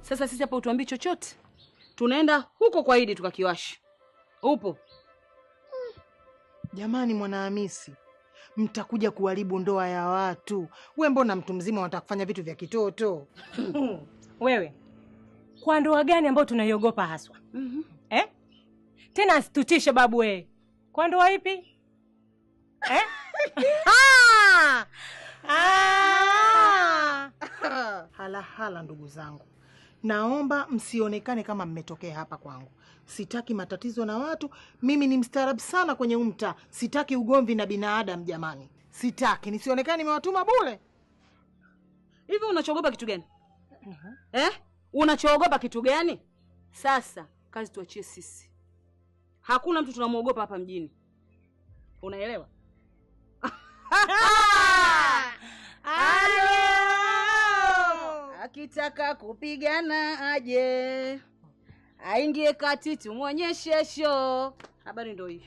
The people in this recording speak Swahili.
Sasa sisi hapa utuambii chochote. Tunaenda huko kwa Idi tukakiwashi. Upo? Jamani Mwanahamisi, mtakuja kuharibu ndoa ya watu. Wewe mbona mtu mzima unataka kufanya vitu vya kitoto? Wewe, kwa ndoa gani ambayo tunaiogopa haswa? Tena asitutishe babu wewe. Kwa ndoa ipi? Hala ndugu zangu. Naomba msionekane kama mmetokea hapa kwangu. Sitaki matatizo na watu. Mimi ni mstaarabu sana kwenye mtaa. Sitaki ugomvi na binadamu jamani. Sitaki nisionekane nimewatuma bure. Hivi unachoogopa kitu gani? Unachoogopa kitu gani? Sasa kazi tuachie sisi. Hakuna mtu tunamuogopa hapa mjini. Unaelewa? Akitaka kupigana aje. Aingie kati tumuonyeshe show. Habari ndio hiyo.